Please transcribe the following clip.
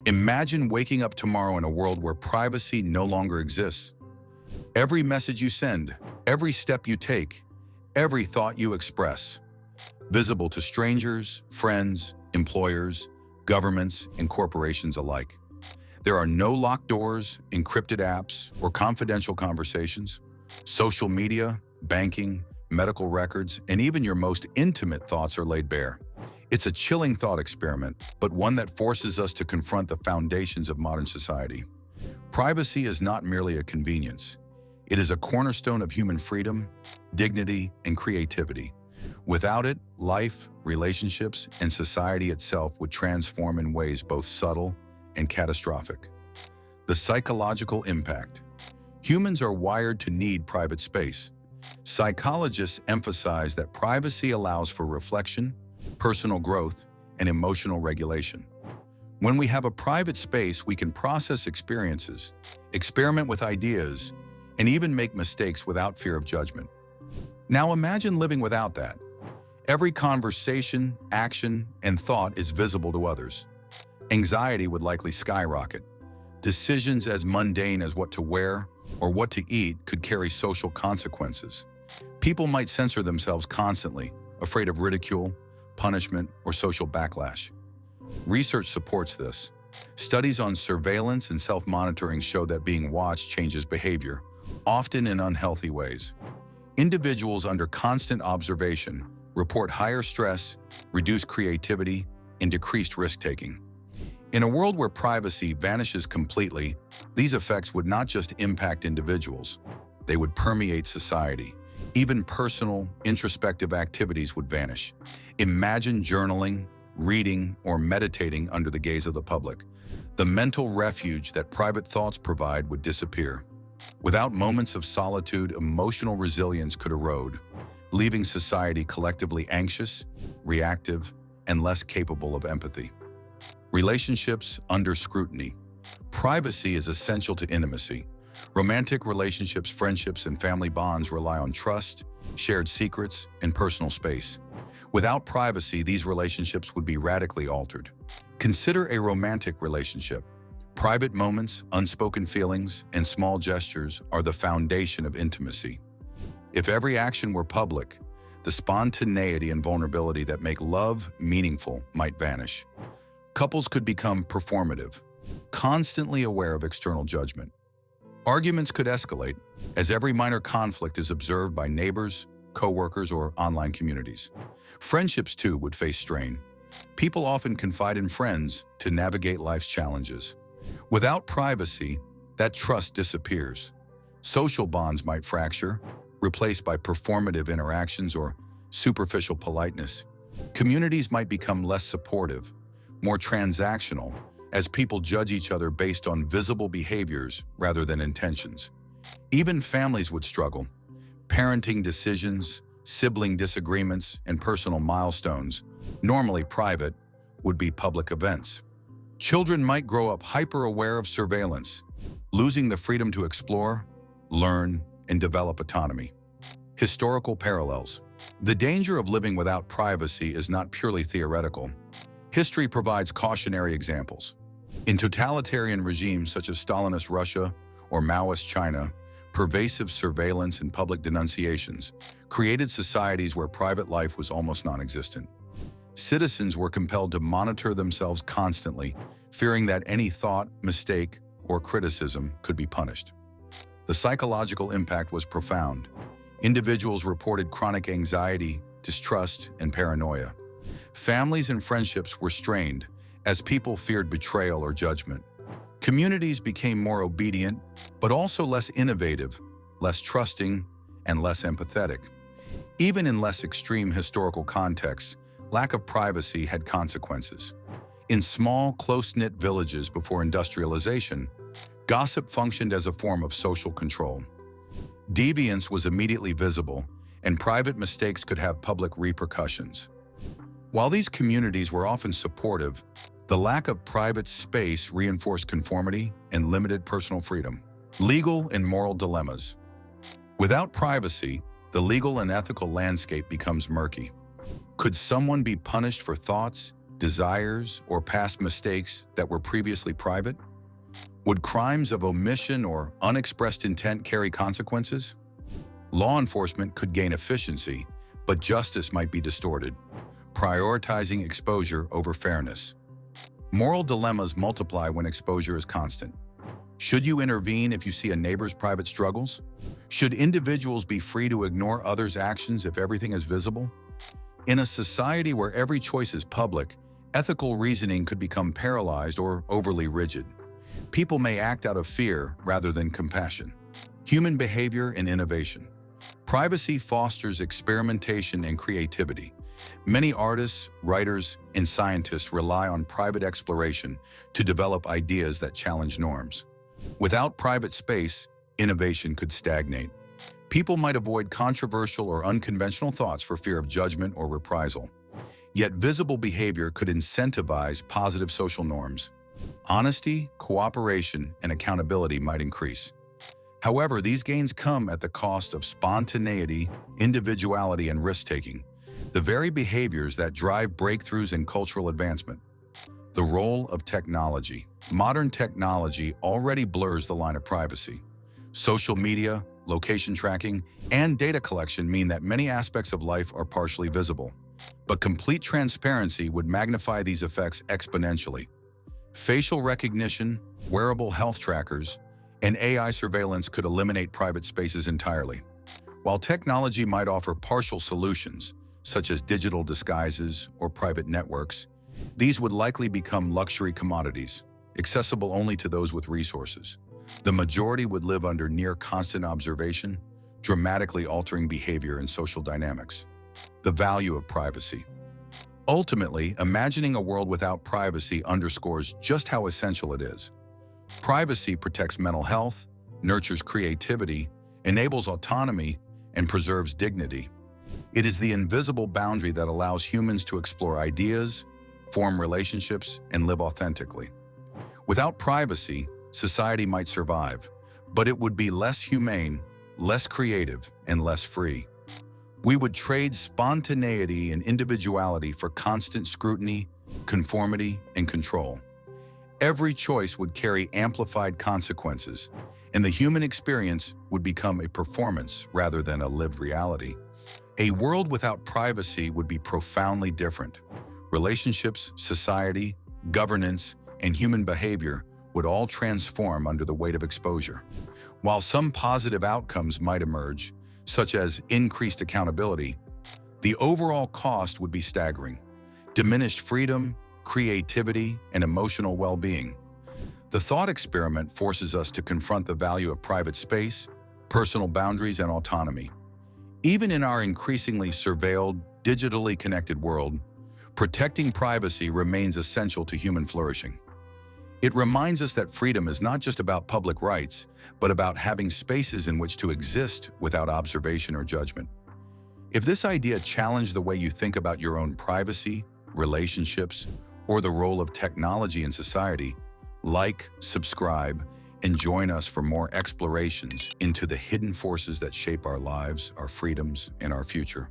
Imagine waking up tomorrow in a world where privacy no longer exists. Every message you send, every step you take, every thought you express, visible to strangers, friends, employers, governments, and corporations alike. There are no locked doors, encrypted apps, or confidential conversations. Social media, banking, medical records, and even your most intimate thoughts are laid bare. It's a chilling thought experiment, but one that forces us to confront the foundations of modern society. Privacy is not merely a convenience. It is a cornerstone of human freedom, dignity, and creativity. Without it, life, relationships, and society itself would transform in ways both subtle and catastrophic. The psychological impact. Humans are wired to need private space. Psychologists emphasize that privacy allows for reflection, personal growth, and emotional regulation. When we have a private space, we can process experiences, experiment with ideas, and even make mistakes without fear of judgment. Now imagine living without that. Every conversation, action, and thought is visible to others. Anxiety would likely skyrocket. Decisions as mundane as what to wear or what to eat could carry social consequences. People might censor themselves constantly, afraid of ridicule, punishment, or social backlash. Research supports this. Studies on surveillance and self-monitoring show that being watched changes behavior, often in unhealthy ways. Individuals under constant observation report higher stress, reduced creativity, and decreased risk-taking. In a world where privacy vanishes completely, these effects would not just impact individuals, they would permeate society. Even personal, introspective activities would vanish. Imagine journaling, reading, or meditating under the gaze of the public. The mental refuge that private thoughts provide would disappear. Without moments of solitude, emotional resilience could erode, leaving society collectively anxious, reactive, and less capable of empathy. Relationships under scrutiny. Privacy is essential to intimacy. Romantic relationships, friendships, and family bonds rely on trust, shared secrets, and personal space. Without privacy, these relationships would be radically altered. Consider a romantic relationship. Private moments, unspoken feelings, and small gestures are the foundation of intimacy. If every action were public, the spontaneity and vulnerability that make love meaningful might vanish. Couples could become performative, constantly aware of external judgment. Arguments could escalate, as every minor conflict is observed by neighbors, co-workers, or online communities. Friendships, too, would face strain. People often confide in friends to navigate life's challenges. Without privacy, that trust disappears. Social bonds might fracture, replaced by performative interactions or superficial politeness. Communities might become less supportive, more transactional, as people judge each other based on visible behaviors rather than intentions. Even families would struggle. Parenting decisions, sibling disagreements, and personal milestones, normally private, would be public events. Children might grow up hyper-aware of surveillance, losing the freedom to explore, learn, and develop autonomy. Historical parallels. The danger of living without privacy is not purely theoretical. History provides cautionary examples. In totalitarian regimes such as Stalinist Russia or Maoist China, pervasive surveillance and public denunciations created societies where private life was almost non-existent. Citizens were compelled to monitor themselves constantly, fearing that any thought, mistake, or criticism could be punished. The psychological impact was profound. Individuals reported chronic anxiety, distrust, and paranoia. Families and friendships were strained as people feared betrayal or judgment. Communities became more obedient, but also less innovative, less trusting, and less empathetic. Even in less extreme historical contexts, lack of privacy had consequences. In small, close-knit villages before industrialization, gossip functioned as a form of social control. Deviance was immediately visible, and private mistakes could have public repercussions. While these communities were often supportive, the lack of private space reinforced conformity and limited personal freedom. Legal and moral dilemmas. Without privacy, the legal and ethical landscape becomes murky. Could someone be punished for thoughts, desires, or past mistakes that were previously private? Would crimes of omission or unexpressed intent carry consequences? Law enforcement could gain efficiency, but justice might be distorted, prioritizing exposure over fairness. Moral dilemmas multiply when exposure is constant. Should you intervene if you see a neighbor's private struggles? Should individuals be free to ignore others' actions if everything is visible? In a society where every choice is public, ethical reasoning could become paralyzed or overly rigid. People may act out of fear rather than compassion. Human behavior and innovation. Privacy fosters experimentation and creativity. Many artists, writers, and scientists rely on private exploration to develop ideas that challenge norms. Without private space, innovation could stagnate. People might avoid controversial or unconventional thoughts for fear of judgment or reprisal. Yet visible behavior could incentivize positive social norms. Honesty, cooperation, and accountability might increase. However, these gains come at the cost of spontaneity, individuality, and risk-taking, the very behaviors that drive breakthroughs in cultural advancement. The role of technology. Modern technology already blurs the line of privacy. Social media, location tracking, and data collection mean that many aspects of life are partially visible. But complete transparency would magnify these effects exponentially. Facial recognition, wearable health trackers, and AI surveillance could eliminate private spaces entirely. While technology might offer partial solutions, such as digital disguises or private networks, these would likely become luxury commodities, accessible only to those with resources. The majority would live under near constant observation, dramatically altering behavior and social dynamics. The value of privacy. Ultimately, imagining a world without privacy underscores just how essential it is. Privacy protects mental health, nurtures creativity, enables autonomy, and preserves dignity. It is the invisible boundary that allows humans to explore ideas, form relationships, and live authentically. Without privacy, society might survive, but it would be less humane, less creative, and less free. We would trade spontaneity and individuality for constant scrutiny, conformity, and control. Every choice would carry amplified consequences, and the human experience would become a performance rather than a lived reality. A world without privacy would be profoundly different. Relationships, society, governance, and human behavior would all transform under the weight of exposure. While some positive outcomes might emerge, such as increased accountability, the overall cost would be staggering. Diminished freedom, creativity, and emotional well-being. The thought experiment forces us to confront the value of private space, personal boundaries, and autonomy. Even in our increasingly surveilled, digitally connected world, protecting privacy remains essential to human flourishing. It reminds us that freedom is not just about public rights, but about having spaces in which to exist without observation or judgment. If this idea challenged the way you think about your own privacy, relationships, or the role of technology in society, like, subscribe, and join us for more explorations into the hidden forces that shape our lives, our freedoms, and our future.